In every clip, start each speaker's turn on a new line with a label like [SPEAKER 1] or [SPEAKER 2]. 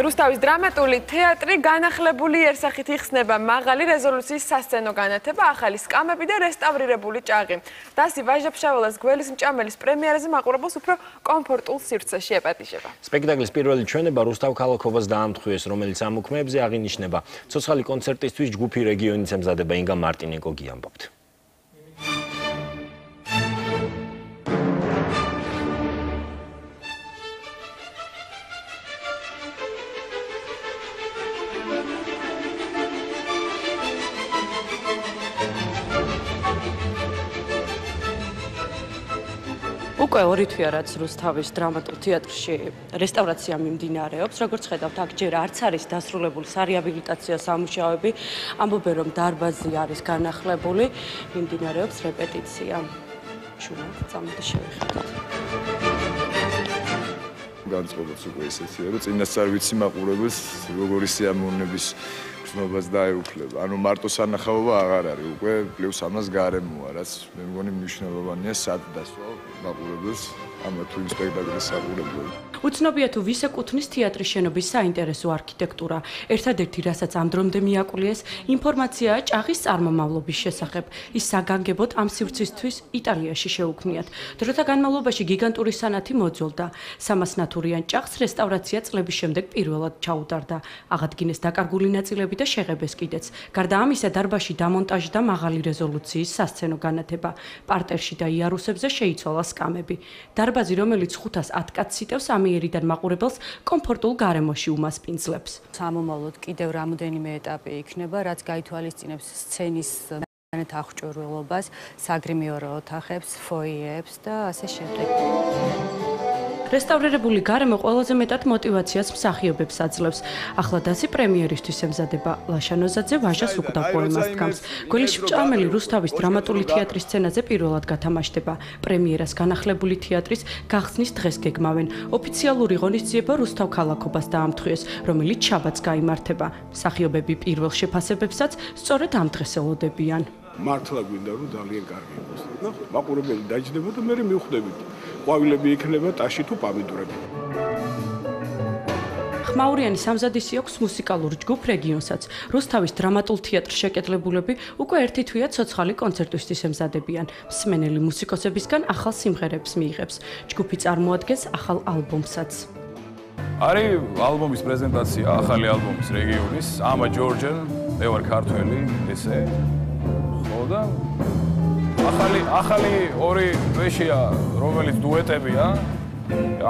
[SPEAKER 1] რუსთავის დრამატული თეატრი განახლებული იერსახით იხსნება მაღალი რეზოლუციის სასცენო განათება, ახალი სკამები და რესტავრირებული ჭაღი. დასი ვაჟა-ფშაველას გველის მჭამელის პრემიერაზე მაყურებელს უფრო კომფორტულ სივრცეში ეპატიჟება.
[SPEAKER 2] სპექტაკლის პირველი ჩვენება რუსთავ ქალაქობას დაამთხვიეს, რომელიც ამ უქმეებზე აღინიშნება. ცოცხალი კონცერტისთვის ჯგუფი რეგიონის ემზადება ინგა მარტინენკო გიამბობთ.
[SPEAKER 3] უკვე ორი თვეა რაც რუსთავის დრამატულ თეატრში რესტავრაცია მიმდინარეობს, როგორც ხედავთ, აქ ჯერ არც არის დასრულებული სარეაბილიტაციო სამუშაოები, ამბობენ რომ დარბაზი არის განახლებული, მიმდინარეობს რეპეტიცია. შუა წამოდი შევხედოთ.
[SPEAKER 4] განწყობაც უკვე ისეთია, რომ წინასწარ ვიცი მაყურებელს როგორი სიამოვნების გრძნობას დაეუფლება. ანუ მარტო სანახაობა აღარ არის, უკვე პლუს ამას გარემოა, რაც მე მგონი მნიშვნელოვანია სად დასვა მაყურებელს ამ თუ იმ სპექტაკლის საყურებლად.
[SPEAKER 3] უცნობია თუ ვის ეკუთვნის თეატრის შენობის საინტერესო არქიტექტურა. ერთადერთი, რასაც ამ დრომდე მიაკულიეს, ინფორმაციაა ჭაღის წარმომავლობის შესახებ. ის საგანგებოდ ამ სივრცისთვის იტალიაში შეუქმნიათ. დროთა განმავლობაში გიგანტური სანათი მოძველდა. 300 ნათურიან ჭაღს რესტავრაცია წლების შემდეგ პირველად ჩაუტარდა. აღადგინეს დაკარგული ნაწილები და შეღებეს კიდეც. გარდა ამისა, დარბაზში დამონტაჟდა მაღალი რეზოლუციის სასცენო განათება. პარტერში და იარუსებზე შეიცვალა სკამები. დარბაზი, რომელიც 510 კაცს იტევს, ამიერიდან მაყურებელს კომფორტულ გარემოში უმასპინძლებს.
[SPEAKER 5] სამომავლოდ კიდევ რამოდენიმე ეტაპი იქნება, რაც გაითვალისწინებს სცენის აღჭურვილობას, საგრიმიორო ოთახებს, ფოიეებს და ასე შემდეგ.
[SPEAKER 3] რესტავრირებული გარემო ყველაზე მეტად მოტივაციას მსახიობებს აძლევს. ახლა დასი პრემიერისთვის ემზადება. ლაშანოზაძე ვაჟას უკვდავ პოემას დგამს. გველის მჭამელი რუსთავის დრამატული თეატრის სცენაზე პირველად გათამაშდება. პრემიერას განახლებული თეატრის გახსნის დღეს გეგმავენ. ოფიციალური ღონისძიება რუსთავ ქალაქობას დაამთხვიეს, რომელიც შაბათს გაიმართება. მსახიობები პირველ შეფასებებსაც სწორედ ამ დღეს ელოდებიან.
[SPEAKER 6] მართლა გვინდა რომ ძალიან კარგი იყოს. ნახოთ, მაყურებელი დაიჯდება და მე მივხვდებით. ყვავილები იქნება ტაში თუ პამიდურები.
[SPEAKER 3] ხმაურიანი სამზადისი აქვს მუსიკალურ ჯგუფ რეგიონსაც. რუსთავის დრამატულ თეატრს შეკეთლებულები უკვე ერთი თვეა ცოცხალი კონცერტისთვის ემზადებიან. მსმენელი მუსიკოსებისგან ახალ სიმღერებს მიიღებს. ჯგუფი წარმოადგენს ახალ ალბომსაც.
[SPEAKER 7] არის ალბომის პრეზენტაცია, ახალი ალბომის რეგიონის, ამა ჯორჯელ, მე ვარ ქართველი, ესე. და ახალი ორი ვეშია, რომელიც დუეტებია.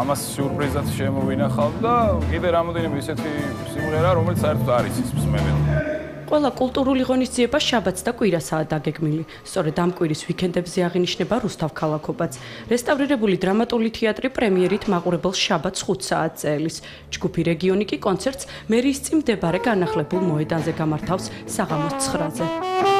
[SPEAKER 7] ამას სიურპრიზად შემოვინახავ და კიდე რამოდენიმე ისეთი სიმღერა, რომელიც საერთოდ არის ის მსმენელი.
[SPEAKER 3] ყველა კულტურული ღონისძიება შაბათს და კვირასაა დაგეგმილი. სწორედ ამ კვირის ვიკენდებზე აღინიშნება რუსთავ ქალაქობაც. რესტავრირებული დრამატული თეატრი პრემიერით მაყურებელს შაბათს 5 საათზე ელის. ჯგუფი რეგიონი კი კონცერტს მერიის წინ მდებარე განახლებულ მოედანზე გამართავს საღამოს 9-ზე.